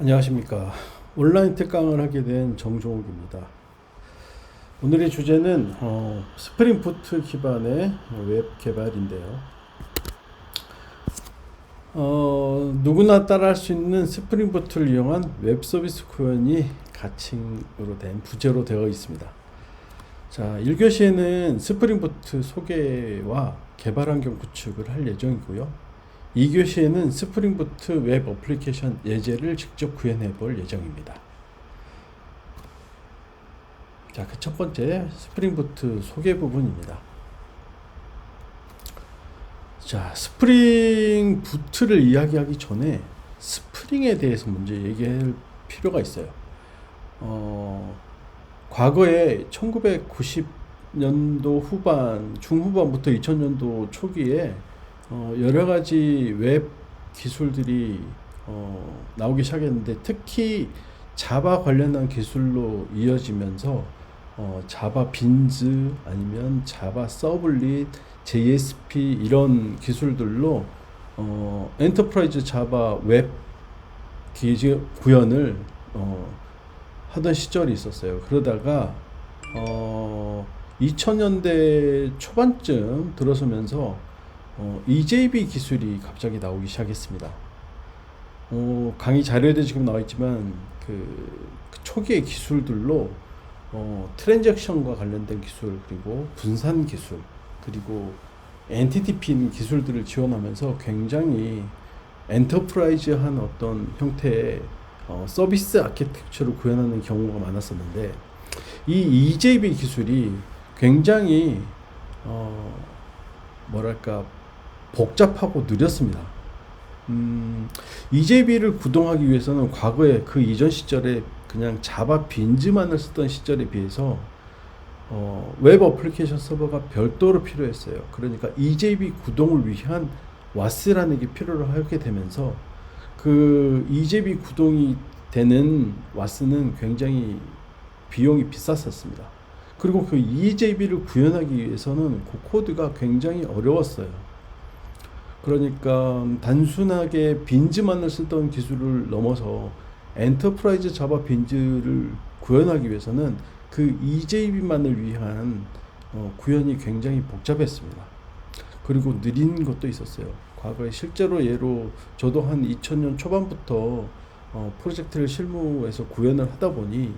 안녕하십니까. 온라인 특강을 하게 된 정종욱입니다. 오늘의 주제는 스프링 부트 기반의 웹 개발인데요. 누구나 따라할 수 있는 스프링 부트를 이용한 웹 서비스 구현이 가칭으로 된 부제로 되어 있습니다. 자, 1교시에는 스프링 부트 소개와 개발 환경 구축을 할 예정이고요. 2교시에는 스프링 부트 웹 어플리케이션 예제를 직접 구현해 볼 예정입니다. 자, 그 첫 번째 스프링 부트 소개 부분입니다. 자, 스프링 부트를 이야기하기 전에 스프링에 대해서 먼저 얘기할 필요가 있어요. 과거에 1990년도 후반, 중후반부터 2000년도 초기에 여러 가지 웹 기술들이 나오기 시작했는데, 특히 자바 관련한 기술로 이어지면서 자바 빈즈 아니면 자바 서블릿, JSP 이런 기술들로 엔터프라이즈 자바 웹 구현을 하던 시절이 있었어요. 그러다가 2000년대 초반쯤 들어서면서 EJB 기술이 갑자기 나오기 시작했습니다. 강의 자료에도 지금 나와 있지만 그 초기의 기술들로 트랜잭션과 관련된 기술, 그리고 분산 기술, 그리고 엔티티 핀 기술들을 지원하면서 굉장히 엔터프라이즈한 어떤 형태의 서비스 아키텍처를 구현하는 경우가 많았었는데, 이 EJB 기술이 굉장히 뭐랄까 복잡하고 느렸습니다. EJB를 구동하기 위해서는 과거에 그 이전 시절에 그냥 자바 빈즈만을 쓰던 시절에 비해서 웹 어플리케이션 서버가 별도로 필요했어요. 그러니까 EJB 구동을 위한 와스라는 게 필요로 하게 되면서 그 EJB 구동이 되는 와스는 굉장히 비용이 비쌌었습니다. 그리고 그 EJB를 구현하기 위해서는 그 코드가 굉장히 어려웠어요. 그러니까 단순하게 빈즈만을 쓰던 기술을 넘어서 엔터프라이즈 자바 빈즈를 구현하기 위해서는 그 EJB만을 위한 구현이 굉장히 복잡했습니다. 그리고 느린 것도 있었어요. 과거에 실제로 예로 저도 한 2000년 초반부터 프로젝트를 실무에서 구현을 하다 보니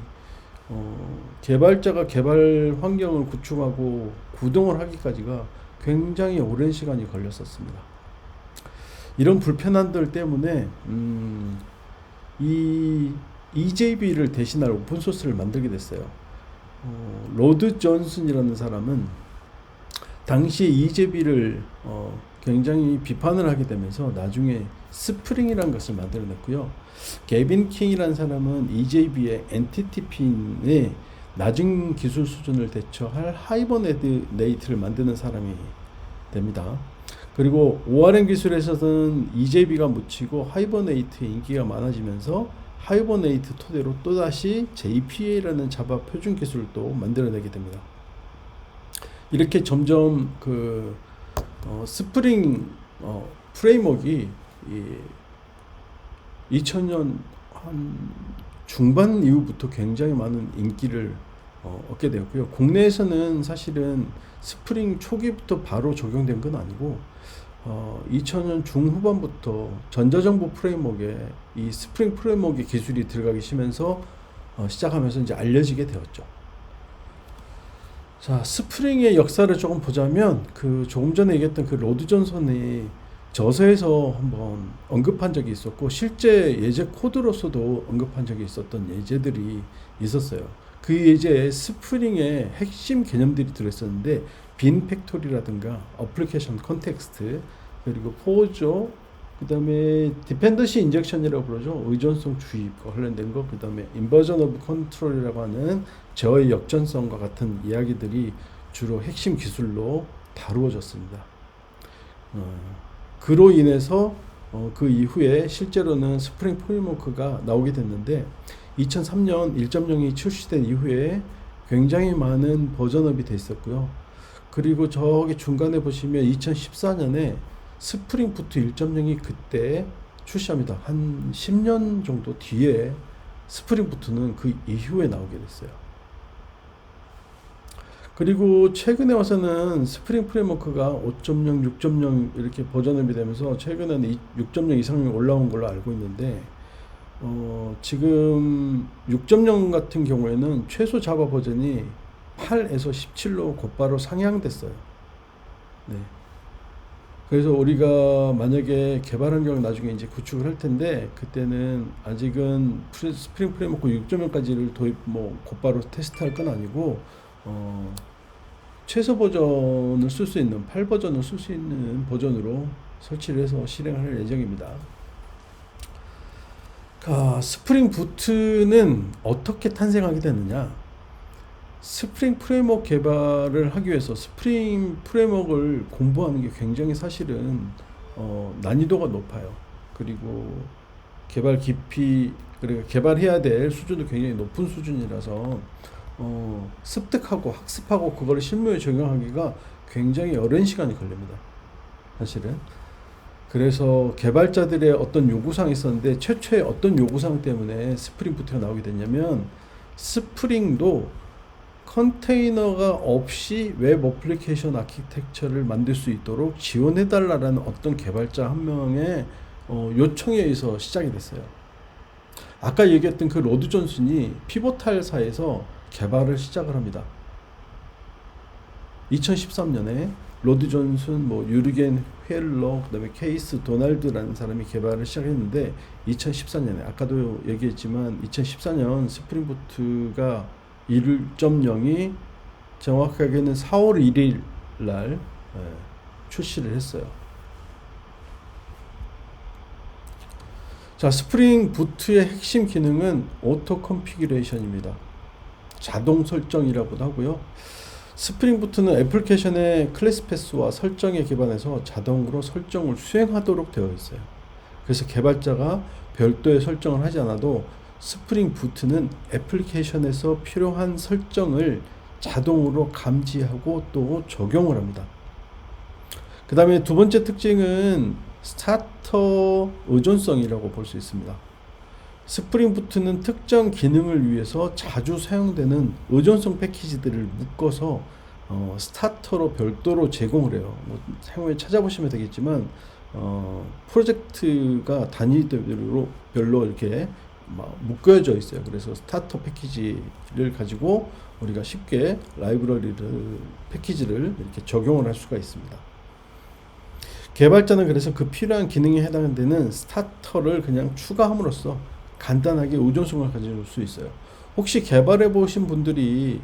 개발자가 개발 환경을 구축하고 구동을 하기까지가 굉장히 오랜 시간이 걸렸었습니다. 이런 불편함들 때문에 이 EJB를 대신할 오픈소스를 만들게 됐어요. 로드 존슨이라는 사람은 당시 EJB를 굉장히 비판을 하게 되면서 나중에 스프링이라는 것을 만들어냈고요. 게빈 킹이라는 사람은 EJB의 엔티티 핀의 낮은 기술 수준을 대처할 하이버네이트를 만드는 사람이 됩니다. 그리고 ORM 기술에서는 EJB가 묻히고 하이버네이트의 인기가 많아지면서 하이버네이트 토대로 또다시 JPA라는 자바 표준 기술도 만들어내게 됩니다. 이렇게 점점 그 스프링 프레임워크가 2000년 한 중반 이후부터 굉장히 많은 인기를 얻게 되었고요. 국내에서는 사실은 스프링 초기부터 바로 적용된 건 아니고 2000년 중후반부터 전자정보 프레임워크에 이 스프링 프레임워크의 기술이 들어가기 시작하면서 이제 알려지게 되었죠. 자, 스프링의 역사를 조금 보자면 그 조금 전에 얘기했던 그 로드 존슨이 저서에서 한번 언급한 적이 있었고, 실제 예제 코드로서도 언급한 적이 있었던 예제들이 있었어요. 그 예제에 스프링의 핵심 개념들이 들어있었는데, 빈 팩토리라든가 어플리케이션 컨텍스트, 그리고 포조, 그 다음에 디펜던시 인젝션이라고 부르죠. 의존성 주입과 관련된 거, 그 다음에 인버전 오브 컨트롤이라고 하는 제어의 역전성과 같은 이야기들이 주로 핵심 기술로 다루어졌습니다. 그로 인해서 그 이후에 실제로는 스프링 프레임워크가 나오게 됐는데, 2003년 1.0이 출시된 이후에 굉장히 많은 버전업이 돼 있었고요. 그리고 저기 중간에 보시면 2014년에 스프링 부트 1.0이 그때 출시합니다. 한 10년 정도 뒤에 스프링 부트는 그 이후에 나오게 됐어요. 그리고 최근에 와서는 스프링 프레임워크가 5.0, 6.0 이렇게 버전업이 되면서 최근에는 6.0 이상이 올라온 걸로 알고 있는데 지금 6.0 같은 경우에는 최소 자바 버전이 8에서 17로 곧바로 상향됐어요. 네. 그래서 우리가 만약에 개발 환경을 나중에 이제 구축을 할 텐데 그때는 아직은 스프링 프레임워크 6.0까지를 도입 곧바로 테스트할 건 아니고 최소 버전을 쓸 수 있는 8 버전을 쓸 수 있는 버전으로 설치를 해서 실행할 예정입니다. 스프링 부트는 어떻게 탄생하게 되느냐? 스프링 프레임워크 개발을 하기 위해서 스프링 프레임워크를 공부하는 게 굉장히 사실은 난이도가 높아요. 그리고 개발 깊이, 그러니까 개발해야 될 수준도 굉장히 높은 수준이라서 습득하고 학습하고 그거를 실무에 적용하기가 굉장히 오랜 시간이 걸립니다. 사실은. 그래서 개발자들의 어떤 요구사항이 있었는데 최초의 어떤 요구사항 때문에 스프링 부트가 나오게 됐냐면 스프링도 컨테이너가 없이 웹 어플리케이션 아키텍처를 만들 수 있도록 지원해달라는 어떤 개발자 한 명의 요청에 의해서 시작이 됐어요. 아까 얘기했던 그 로드 존슨이 피보탈사에서 개발을 시작을 합니다. 2013년에 로드 존슨, 유르겐 헬러, 그다음에 케이스 도날드라는 사람이 개발을 시작했는데 2014년에 아까도 얘기했지만 2014년 스프링 부트가 1.0이 정확하게는 4월 1일 날 출시를 했어요. 자, 스프링 부트의 핵심 기능은 오토 컨피규레이션입니다. 자동 설정이라고도 하고요. 스프링 부트는 애플리케이션의 클래스 패스와 설정에 기반해서 자동으로 설정을 수행하도록 되어 있어요. 그래서 개발자가 별도의 설정을 하지 않아도 스프링 부트는 애플리케이션에서 필요한 설정을 자동으로 감지하고 또 적용을 합니다. 그 다음에 두 번째 특징은 스타터 의존성이라고 볼 수 있습니다. 스프링 부트는 특정 기능을 위해서 자주 사용되는 의존성 패키지들을 묶어서 스타터로 별도로 제공을 해요. 사용에 찾아보시면 되겠지만 프로젝트가 단위별로 이렇게 묶여져 있어요. 그래서 스타터 패키지를 가지고 우리가 쉽게 패키지를 이렇게 적용을 할 수가 있습니다. 개발자는 그래서 그 필요한 기능에 해당되는 스타터를 그냥 추가함으로써 간단하게 의존성을 가질 수 있어요. 혹시 개발해 보신 분들이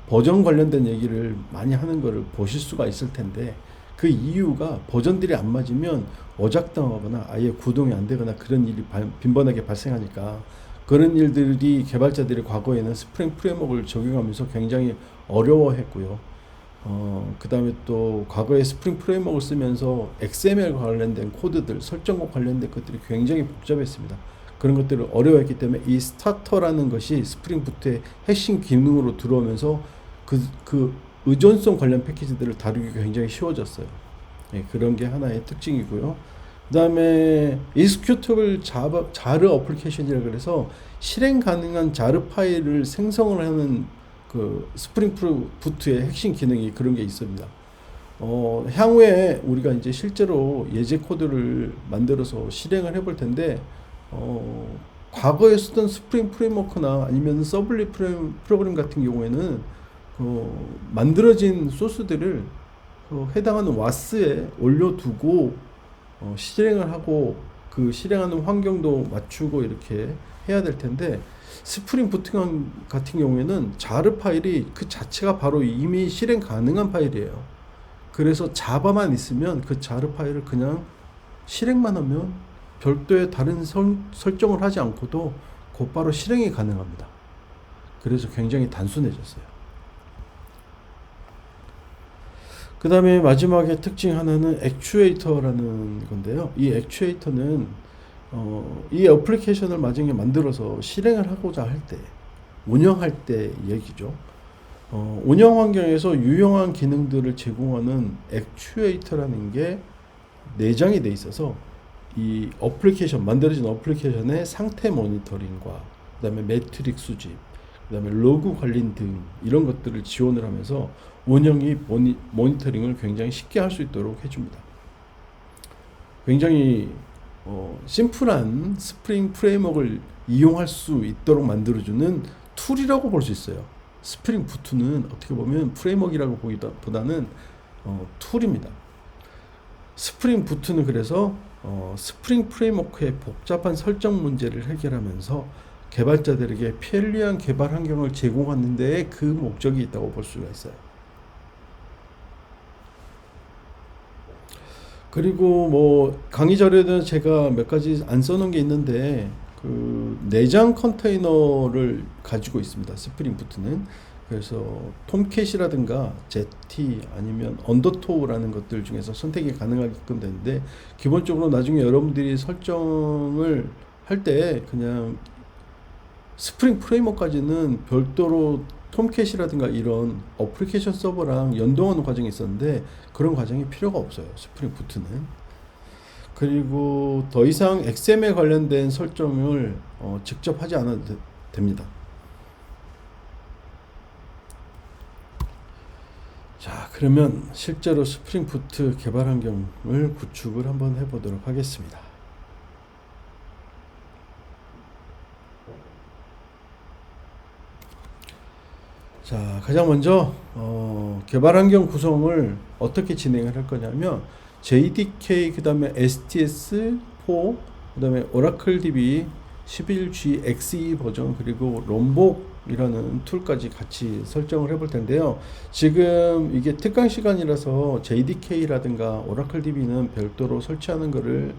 버전 관련된 얘기를 많이 하는 거를 보실 수가 있을 텐데 그 이유가 버전들이 안 맞으면 어작당하거나 아예 구동이 안 되거나 그런 일이 빈번하게 발생하니까 그런 일들이 개발자들이 과거에는 스프링 프레임워크를 적용하면서 굉장히 어려워했고요. 그 다음에 또 과거에 스프링 프레임워크를 쓰면서 XML 관련된 코드들, 설정과 관련된 것들이 굉장히 복잡했습니다. 그런 것들을 어려워했기 때문에 이 스타터라는 것이 스프링 부트의 핵심 기능으로 들어오면서 그 의존성 관련 패키지들을 다루기 굉장히 쉬워졌어요. 예, 그런 게 하나의 특징이고요. 그 다음에 executable 자르 어플리케이션이라고 그래서 실행 가능한 자르 파일을 생성을 하는 그 스프링 부트의 핵심 기능이 그런 게 있습니다. 향후에 우리가 이제 실제로 예제 코드를 만들어서 실행을 해볼 텐데 과거에 쓰던 스프링 프레임워크나 아니면 서블리 프로그램 같은 경우에는 만들어진 소스들을 해당하는 와스에 올려두고 실행을 하고 그 실행하는 환경도 맞추고 이렇게 해야 될 텐데 스프링 부트 같은 경우에는 자르 파일이 그 자체가 바로 이미 실행 가능한 파일이에요. 그래서 자바만 있으면 그 자르 파일을 그냥 실행만 하면 별도의 다른 설정을 하지 않고도 곧바로 실행이 가능합니다. 그래서 굉장히 단순해졌어요. 그 다음에 마지막에 특징 하나는 액추에이터라는 건데요. 이 액추에이터는 이 애플리케이션을 나중에 만들어서 실행을 하고자 할 때, 운영할 때 얘기죠. 운영 환경에서 유용한 기능들을 제공하는 액추에이터라는 게 내장이 돼 있어서 이 어플리케이션 만들어진 어플리케이션의 상태 모니터링과 그다음에 매트릭 수집, 그다음에 로그 관리 등 이런 것들을 지원을 하면서 운영이 모니터링을 굉장히 쉽게 할 수 있도록 해줍니다. 굉장히 심플한 스프링 프레임워크를 이용할 수 있도록 만들어주는 툴이라고 볼 수 있어요. 스프링 부트는 어떻게 보면 프레임워크라고 보기보다는 툴입니다. 스프링 부트는 그래서 스프링 프레임워크의 복잡한 설정 문제를 해결하면서 개발자들에게 편리한 개발 환경을 제공하는 데에 그 목적이 있다고 볼 수가 있어요. 그리고 뭐 강의 자료에는 제가 몇 가지 안 써놓은 게 있는데 그 내장 컨테이너를 가지고 있습니다. 스프링 부트는. 그래서 톰캣이라든가 제티 아니면 언더토우라는 것들 중에서 선택이 가능하게끔 되는데, 기본적으로 나중에 여러분들이 설정을 할 때 그냥 스프링 프레임워크까지는 별도로 톰캣이라든가 이런 어플리케이션 서버랑 연동하는 과정이 있었는데 그런 과정이 필요가 없어요, 스프링 부트는. 그리고 더 이상 XML 관련된 설정을 직접 하지 않아도 됩니다. 자, 그러면 실제로 스프링 부트 개발 환경을 구축을 한번 해보도록 하겠습니다. 자, 가장 먼저 개발 환경 구성을 어떻게 진행을 할 거냐면 JDK, 그 다음에 STS4, 그 다음에 오라클 DB 11G XE 버전, 그리고 롬복이라는 툴까지 같이 설정을 해볼 텐데요. 지금 이게 특강 시간이라서 JDK라든가 오라클 DB는 별도로 설치하는 거를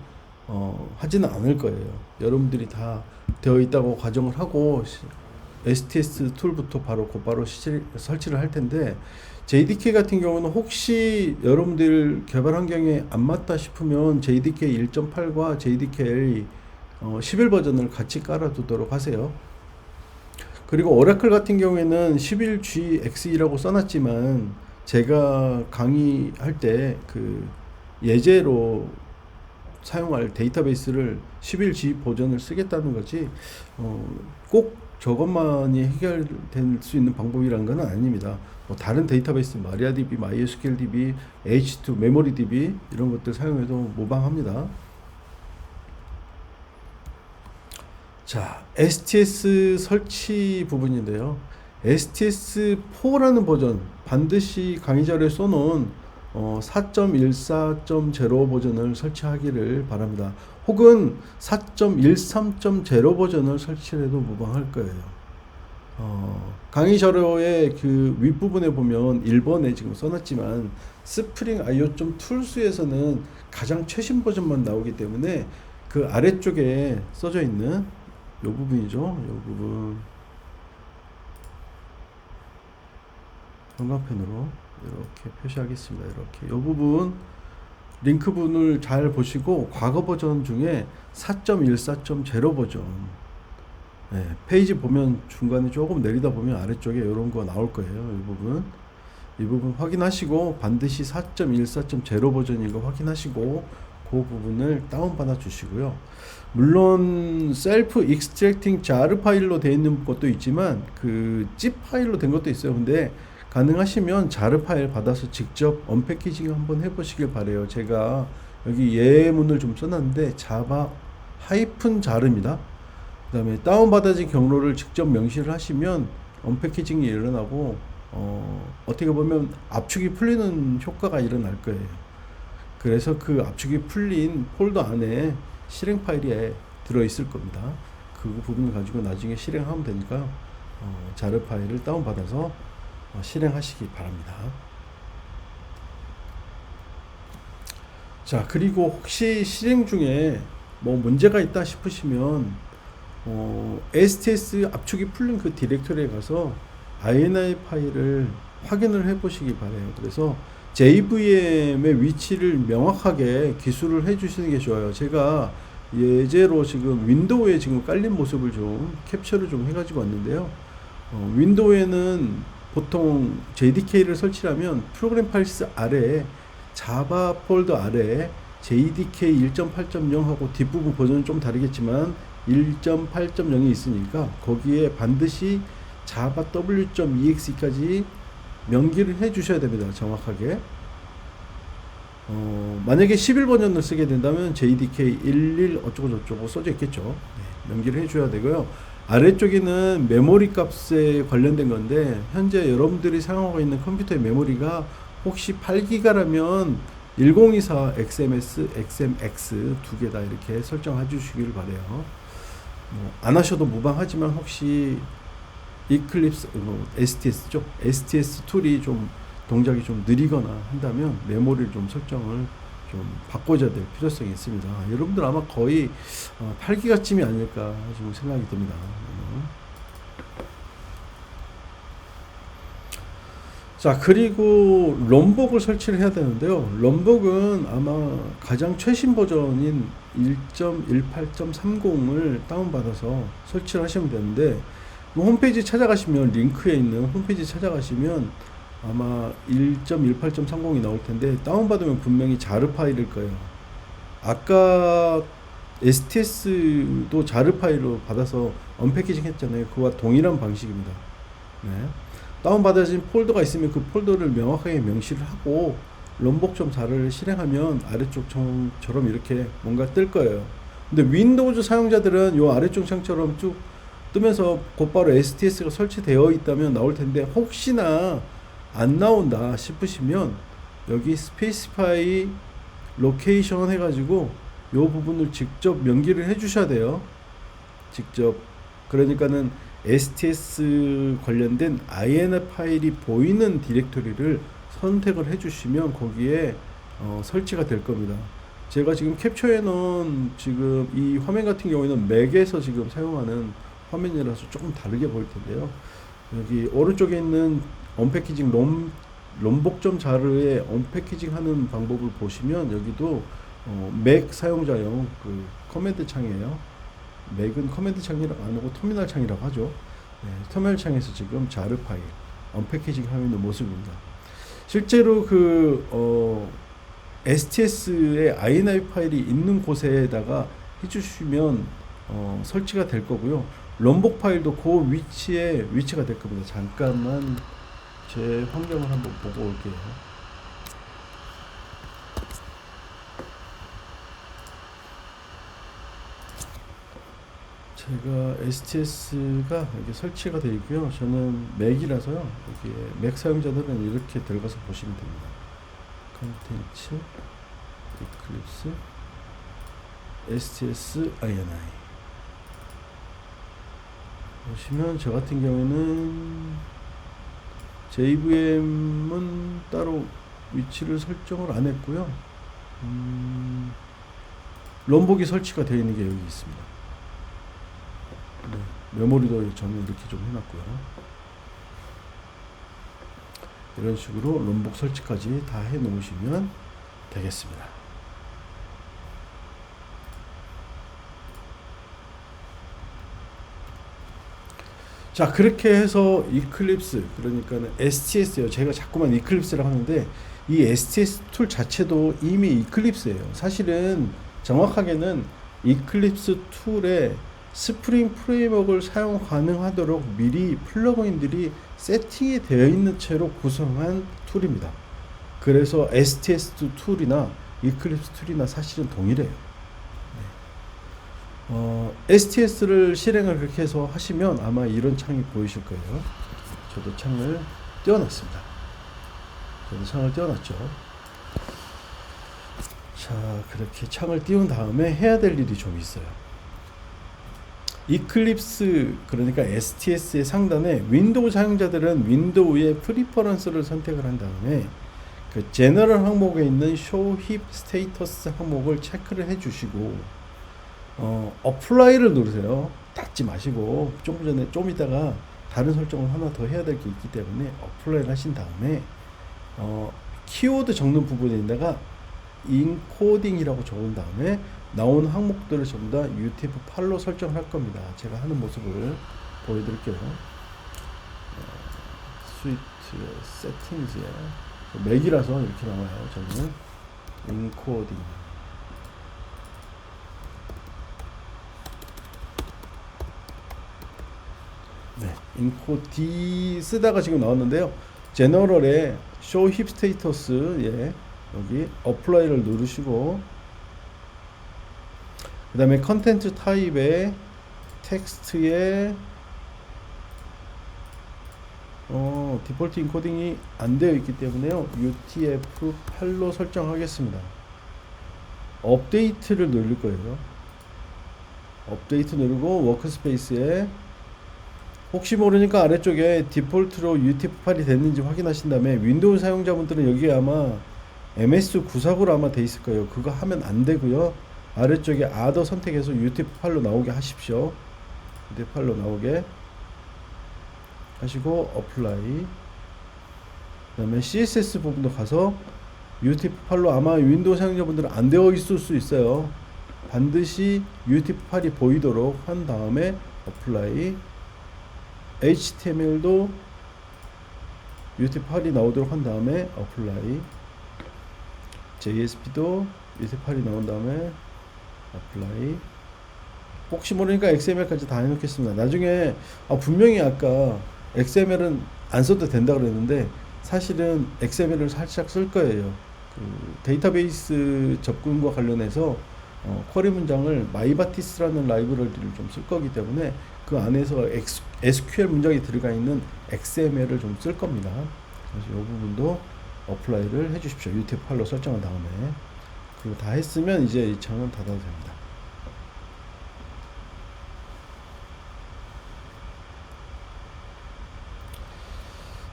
하지는 않을 거예요. 여러분들이 다 되어 있다고 가정을 하고 STS 툴부터 곧바로 설치를 할 텐데, JDK 같은 경우는 혹시 여러분들 개발 환경에 안 맞다 싶으면 JDK 1.8과 JDK 11 버전을 같이 깔아두도록 하세요. 그리고 오라클 같은 경우에는 11G XE라고 써놨지만 제가 강의할 때 그 예제로 사용할 데이터베이스를 11G 버전을 쓰겠다는 거지 꼭 저것만이 해결될 수 있는 방법이라는 건 아닙니다. 뭐 다른 데이터베이스 마리아DB, MySQLDB, H2, 메모리DB 이런 것들 사용해도 무방합니다. 자, STS 설치 부분인데요. STS4라는 버전 반드시 강의 자료에 써놓은 4.14.0 버전을 설치하기를 바랍니다. 혹은 4.13.0 버전을 설치해도 무방할 거예요. 강의 자료의 그 윗부분에 보면 1번에 지금 써놨지만 스프링 IO.tools에서는 가장 최신 버전만 나오기 때문에 그 아래쪽에 써져 있는 이 부분이죠. 이 부분 형광펜으로 이렇게 표시하겠습니다. 이렇게 이 부분 링크분을 잘 보시고 과거 버전 중에 4.14.0 버전 페이지 보면 중간에 조금 내리다 보면 아래쪽에 이런 거 나올 거예요. 이 부분 확인하시고 반드시 4.14.0 버전인 거 확인하시고 그 부분을 다운받아 주시고요. 물론 셀프 익스트랙팅 jar 파일로 되어 있는 것도 있지만 그 zip 파일로 된 것도 있어요. 근데 가능하시면 jar 파일 받아서 직접 언패키징 한번 해보시길 바래요. 제가 여기 예문을 좀 써놨는데 자바 하이픈 jar입니다. 그 다음에 다운받아진 경로를 직접 명시를 하시면 언패키징이 일어나고 어떻게 보면 압축이 풀리는 효과가 일어날 거예요. 그래서 그 압축이 풀린 폴더 안에 실행 파일이 들어있을 겁니다. 그 부분을 가지고 나중에 실행하면 되니까 jar 파일을 다운받아서 실행하시기 바랍니다. 자, 그리고 혹시 실행 중에 뭐 문제가 있다 싶으시면 STS 압축이 풀린 그 디렉터리에 가서 INI 파일을 확인을 해 보시기 바래요. 그래서 JVM의 위치를 명확하게 기술을 해 주시는 게 좋아요. 제가 예제로 지금 윈도우에 지금 깔린 모습을 좀 캡처를 좀 해가지고 왔는데요. 윈도우에는 보통 JDK를 설치하면 프로그램 파일스 아래에 자바 폴더 아래에 JDK 1.8.0하고 뒷부분 버전은 좀 다르겠지만 1.8.0이 있으니까 거기에 반드시 자바 w.exe까지 명기를 해 주셔야 됩니다. 정확하게. 만약에 11 버전을 쓰게 된다면 JDK 11 어쩌고저쩌고 써져 있겠죠. 네, 명기를 해 줘야 되고요. 아래쪽에는 메모리 값에 관련된 건데 현재 여러분들이 사용하고 있는 컴퓨터의 메모리가 혹시 8기가라면 1024 XMS, XMX 두 개 다 이렇게 설정해 주시길 바래요. 안 하셔도 무방하지만 혹시 이클립스, STS죠. STS 툴이 좀 동작이 좀 느리거나 한다면 메모리를 좀 설정을 좀 바꿔줘야 될 필요성이 있습니다. 여러분들 아마 거의 8기가쯤이 아닐까 좀 생각이 듭니다. 자, 그리고 롬복을 설치를 해야 되는데요. 롬복은 아마 가장 최신 버전인 1.18.30을 다운받아서 설치를 하시면 되는데, 홈페이지 찾아가시면, 링크에 있는 홈페이지 찾아가시면 아마 1.18.30이 나올 텐데, 다운받으면 분명히 자르 파일일 거예요. 아까 STS도 자르 파일로 받아서 언패키징 했잖아요. 그와 동일한 방식입니다. 네. 다운받아진 폴더가 있으면 그 폴더를 명확하게 명시를 하고 롬복.자를 실행하면 아래쪽처럼 이렇게 뭔가 뜰 거예요. 근데 윈도우즈 사용자들은 요 아래쪽 창처럼 쭉 뜨면서 곧바로 STS가 설치되어 있다면 나올 텐데, 혹시나 안 나온다 싶으시면 여기 스페이시파이 로케이션 해가지고 요 부분을 직접 명기를 해 주셔야 돼요. 직접. 그러니까는 STS 관련된 INF 파일이 보이는 디렉토리를 선택을 해 주시면 거기에 설치가 될 겁니다. 제가 지금 캡처해 놓은 지금 이 화면 같은 경우에는 맥에서 지금 사용하는 화면이라서 조금 다르게 보일 텐데요. 여기 오른쪽에 있는 언패키징 롬복.자르의 언패키징 하는 방법을 보시면 여기도 맥 사용자용 그 커맨드 창이에요. 맥은 커맨드 창이라고 안 하고 터미널 창이라고 하죠. 네, 터미널 창에서 지금 자르 파일 언패키징 하고 있는 모습입니다. 실제로 그 STS의 INI 파일이 있는 곳에다가 해주시면 설치가 될 거고요. 롬복 파일도 그 위치에 위치가 될 겁니다. 잠깐만 제 환경을 한번 보고 올게요. 제가 STS가 여기 설치가 되어 있고요. 저는 맥이라서요. 여기 맥 사용자들은 이렇게 들어가서 보시면 됩니다. 컨텐츠, 이클립스, STS, INI 보시면 저 같은 경우에는 JVM은 따로 위치를 설정을 안 했고요. 롬복이 설치가 되어 있는 게 여기 있습니다. 네, 메모리도 저는 이렇게 좀 해놨고요. 이런 식으로 롬복 설치까지 다 해 놓으시면 되겠습니다. 자, 그렇게 해서 이클립스, 그러니까는 STS요. 제가 자꾸만 이클립스라고 하는데 이 STS 툴 자체도 이미 이클립스예요. 사실은 정확하게는 이클립스 툴에 스프링 프레임워크를 사용 가능하도록 미리 플러그인들이 세팅이 되어 있는 채로 구성한 툴입니다. 그래서 STS 툴이나 이클립스 툴이나 사실은 동일해요. STS를 실행을 그렇게 해서 하시면 아마 이런 창이 보이실 거예요. 저도 창을 띄워놨습니다. 자, 그렇게 창을 띄운 다음에 해야 될 일이 좀 있어요. 이클립스, 그러니까 STS의 상단에 윈도우 사용자들은 윈도우의 프리퍼런스를 선택을 한 다음에 그 제너럴 항목에 있는 show heap status 항목을 체크를 해 주시고 어플라이를 누르세요. 닫지 마시고 좀 이따가 다른 설정을 하나 더 해야 될 게 있기 때문에 어플라이를 하신 다음에 키워드 적는 부분에다가 인코딩이라고 적은 다음에 나온 항목들을 전부 다 UTF-8로 설정을 할 겁니다. 제가 하는 모습을 보여드릴게요. 스위트 세팅즈에 맥이라서 이렇게 나와요. 저는 인코딩 네, 인코 D 쓰다가 지금 나왔는데요. 제너럴에 show hip status 예, 여기 apply를 누르시고 그 다음에 컨텐츠 타입에 텍스트에 디폴트 인코딩이 안 되어 있기 때문에요. UTF-8로 설정하겠습니다. 업데이트를 누를 거예요. 업데이트 누르고 워크스페이스에 혹시 모르니까 아래쪽에 디폴트로 UTF-8이 됐는지 확인하신 다음에 윈도우 사용자분들은 여기에 아마 MS949로 아마 돼 있을 거예요. 그거 하면 안 되고요. 아래쪽에 아더 선택해서 UTF-8로 나오게 하십시오. UTF-8로 나오게 하시고 어플라이 그 다음에 CSS 부분도 가서 UTF-8로 아마 윈도우 사용자분들은 안 되어 있을 수 있어요. 반드시 UTF-8이 보이도록 한 다음에 어플라이 HTML도 UTF-8이 나오도록 한 다음에 어플라이 JSP도 UTF-8이 나온 다음에 어플라이 혹시 모르니까 XML까지 다 해놓겠습니다. 나중에 분명히 아까 XML은 안 써도 된다 그랬는데 사실은 XML을 살짝 쓸 거예요. 그 데이터베이스 접근과 관련해서 쿼리 문장을 마이바티스라는 라이브러리를 좀 쓸 거기 때문에 그 안에서 SQL 문장이 들어가 있는 XML을 좀 쓸 겁니다. 그래서 이 부분도 어플라이를 해 주십시오. UTF-8로 설정한 다음에 그거 다 했으면 이제 이 창은 닫아도 됩니다.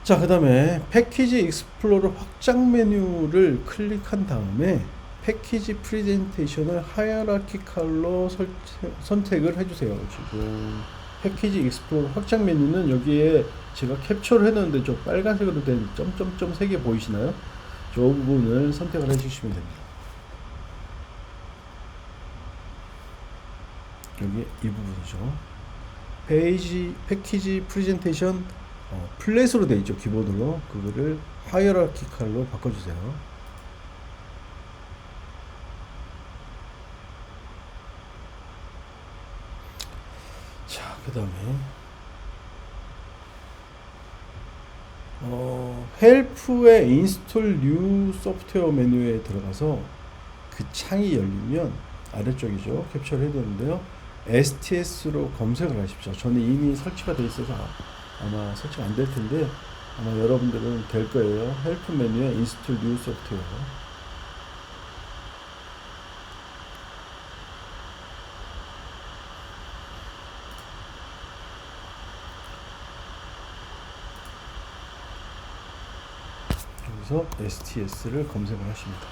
자, 그 다음에 패키지 익스플로러 확장 메뉴를 클릭한 다음에 패키지 프레젠테이션을 하이어라키칼로 선택을 해주세요. 지금 패키지 익스플로러 확장 메뉴는 여기에 제가 캡처를 해놨는데 저 빨간색으로 된 점점점 3개 보이시나요? 저 부분을 선택을 해주시면 됩니다. 여기 이 부분이죠. 패키지 프레젠테이션 플랫으로 되어 있죠. 기본으로 그거를 하이어라키칼로 바꿔주세요. 자, 그 다음에 헬프의 인스톨 뉴 소프트웨어 메뉴에 들어가서 그 창이 열리면 아래쪽이죠. 캡처를 해뒀는데요. STS로 검색을 하십시오. 저는 이미 설치가 되어 있어서 아마 설치가 안 될 텐데 아마 여러분들은 될 거예요. 헬프 메뉴에 인스톨 뉴 소프트웨어 여기서 STS를 검색을 하십니다.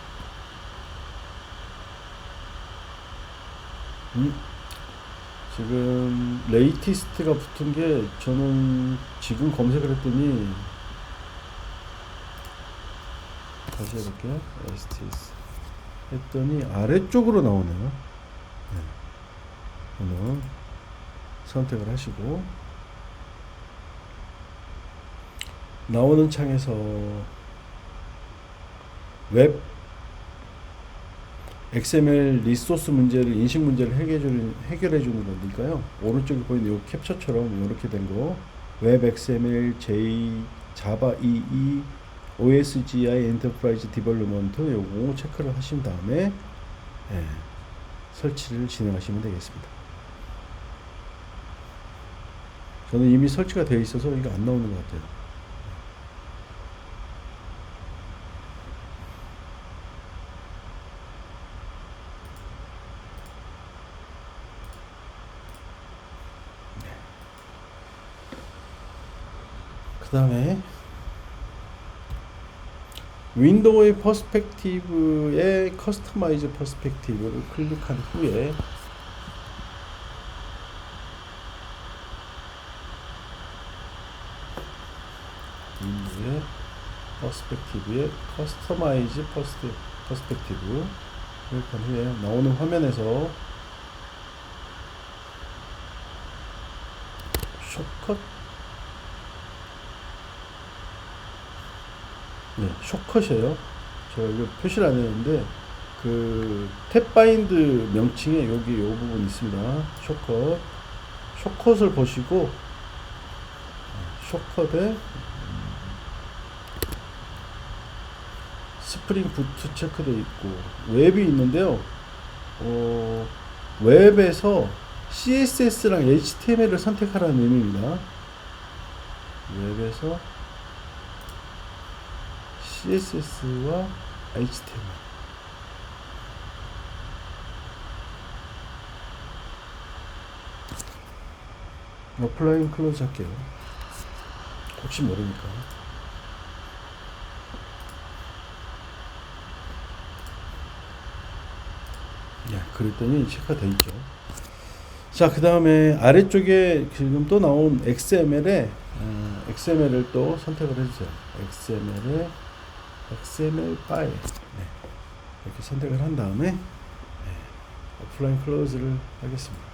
지금 레이티스트가 붙은 게 저는 지금 검색을 했더니 다시 해볼게요. STS 했더니 아래쪽으로 나오네요. 네. 저는 선택을 하시고 나오는 창에서 웹 XML 리소스 문제를 인식 문제를 해결해 주는 거니까요. 오른쪽에 보이는 이 캡처처럼 이렇게 된 거 웹 XML 자바 EE OSGI 엔터프라이즈 디벨롭먼트 요거 체크를 하신 다음에 설치를 진행하시면 되겠습니다. 저는 이미 설치가 되어 있어서 이게 안 나오는 것 같아요. 그 다음에 윈도우의 퍼스펙티브에 커스터마이즈 퍼스펙티브를 클릭한 후에 윈도우의 퍼스펙티브에 커스터마이즈 퍼스펙티브 클릭한 후에 나오는 화면에서 숏컷 숏컷이에요. 제가 이거 표시를 안 했는데 그 탭바인드 명칭에 여기 이 부분 있습니다. 숏컷을 보시고 쇼커대 스프링 부트 체크도 있고 웹이 있는데요. 웹에서 CSS랑 HTML을 선택하라는 의미입니다. 웹에서 CSS와 HTML. 어플라인 클로즈 할게요. 혹시 모르니까. 그랬더니 체크가 돼 있죠. 자, 그 다음에 아래쪽에 지금 또 나온 XML에 XML을 또 선택을 해주세요. XML 파일. 이렇게 선택을 한 다음에 오프라인 클로즈를 하겠습니다.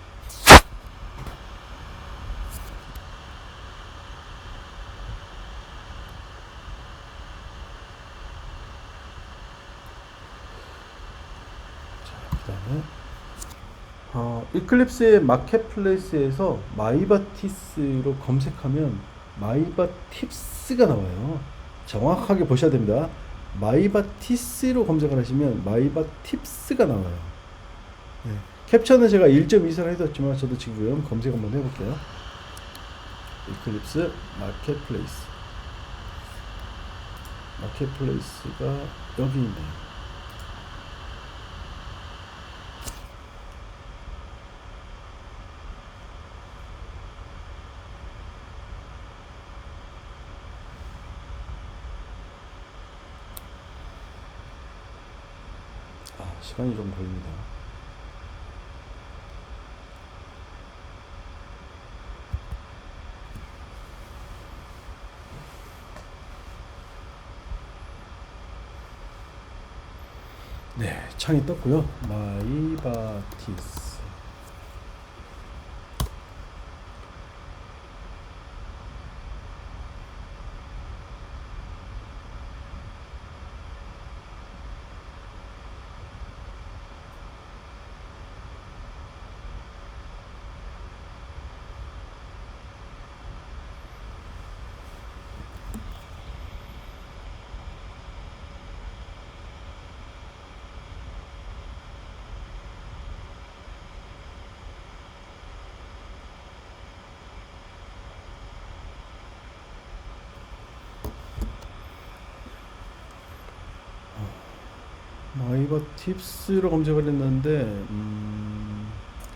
이클립스의 마켓플레이스에서 마이바티스로 검색하면 마이바팁스가 나와요. 정확하게 보셔야 됩니다. 마이바티스로 검색을 하시면 마이바팁스가 나와요. 캡처는 제가 1.24로 해뒀지만 저도 지금 검색 한번 해볼게요. 이클립스 마켓플레이스가 여기 있네요. 시간이 좀 걸립니다. 네, 창이 떴고요. 마이바티스. 마이바팁스로 검색을 했는데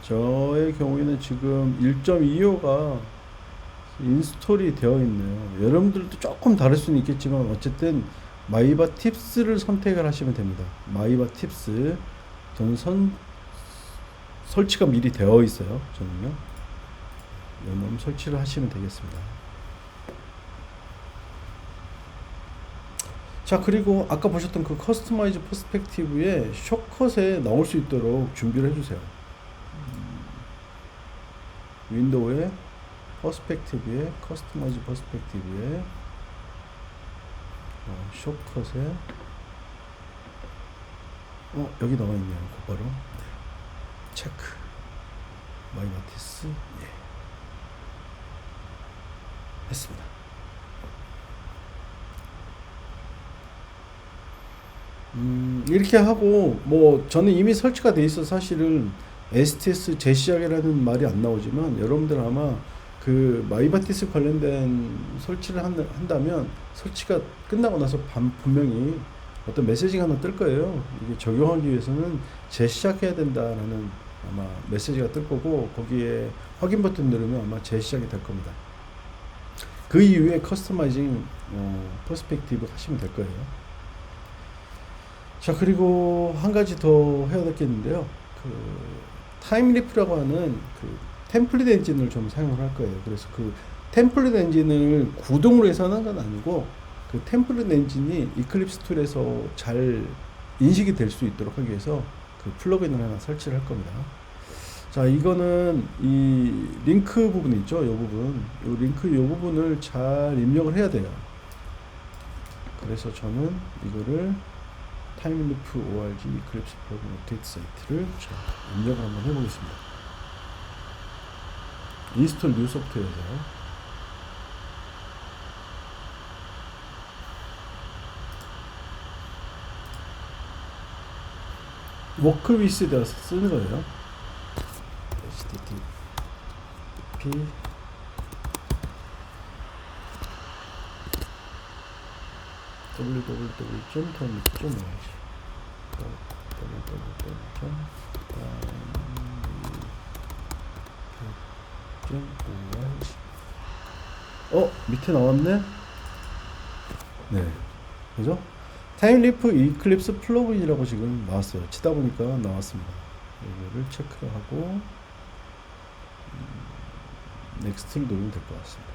저의 경우에는 지금 1.25가 인스톨이 되어 있네요. 여러분들도 조금 다를 수는 있겠지만 어쨌든 마이바팁스를 선택을 하시면 됩니다. 마이바팁스 저는 설치가 미리 되어 있어요. 저는요. 이놈 설치를 하시면 되겠습니다. 자, 그리고 아까 보셨던 그 커스터마이즈 퍼스펙티브에 숏컷에 나올 수 있도록 준비를 해주세요. 윈도우에 퍼스펙티브에 커스터마이즈 퍼스펙티브에 숏컷에 여기 나와 있네요. 곧바로 체크 마이바티스 했습니다. 이렇게 하고 뭐 저는 이미 설치가 돼 있어 사실은 STS 재시작이라는 말이 안 나오지만 여러분들 아마 그 마이바티스 관련된 설치를 한다면 설치가 끝나고 나서 분명히 어떤 메시지가 하나 뜰 거예요. 이게 적용하기 위해서는 재시작해야 된다라는 아마 메시지가 뜰 거고 거기에 확인 버튼 누르면 아마 재시작이 될 겁니다. 그 이후에 커스터마이징 퍼스펙티브 하시면 될 거예요. 자, 그리고 한 가지 더 해야 될 게 있는데요. 그 타임리프라고 하는 그 템플릿 엔진을 좀 사용을 할 거예요. 그래서 그 템플릿 엔진을 구동으로 해서 하는 건 아니고 그 템플릿 엔진이 이클립스 툴에서 잘 인식이 될 수 있도록 하기 위해서 그 플러그인을 하나 설치를 할 겁니다. 자, 이거는 이 링크 부분 있죠. 이 부분, 이 링크 이 부분을 잘 입력을 해야 돼요. 그래서 저는 이거를 타임리프 org 이클립스 플러그인 업데이트 사이트를 입력을 한번 해보겠습니다. 인스톨 뉴 소프트웨어에서 워크 위스에다 쓰는 거예요. http www.termit.org 밑에 나왔네. 네, 그죠? 타임리프 이클립스 플러그인이라고 지금 나왔어요. 치다 보니까 나왔습니다. 이거를 체크를 하고 넥스트를 누르면 될 것 같습니다.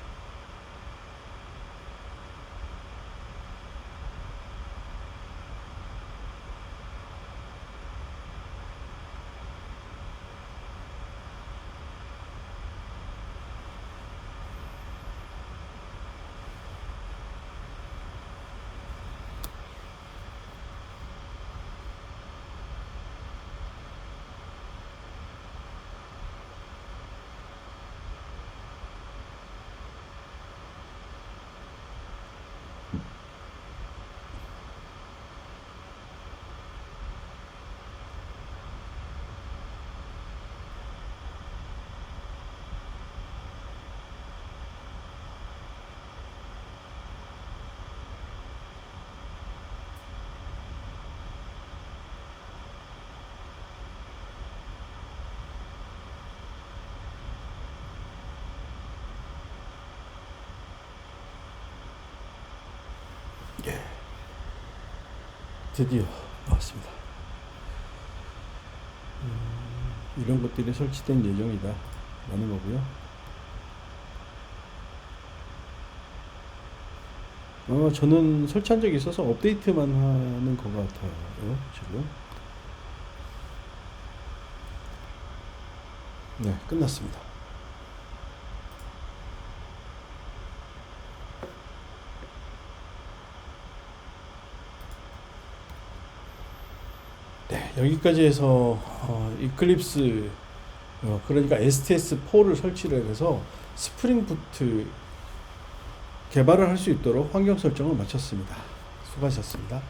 드디어 나왔습니다. 이런 것들이 설치된 예정이다 라는 거고요. 저는 설치한 적이 있어서 업데이트만 하는 것 같아요 지금. 네, 끝났습니다. 네, 여기까지 해서 이클립스 그러니까 STS4를 설치를 해서 스프링 부트 개발을 할 수 있도록 환경 설정을 마쳤습니다. 수고하셨습니다.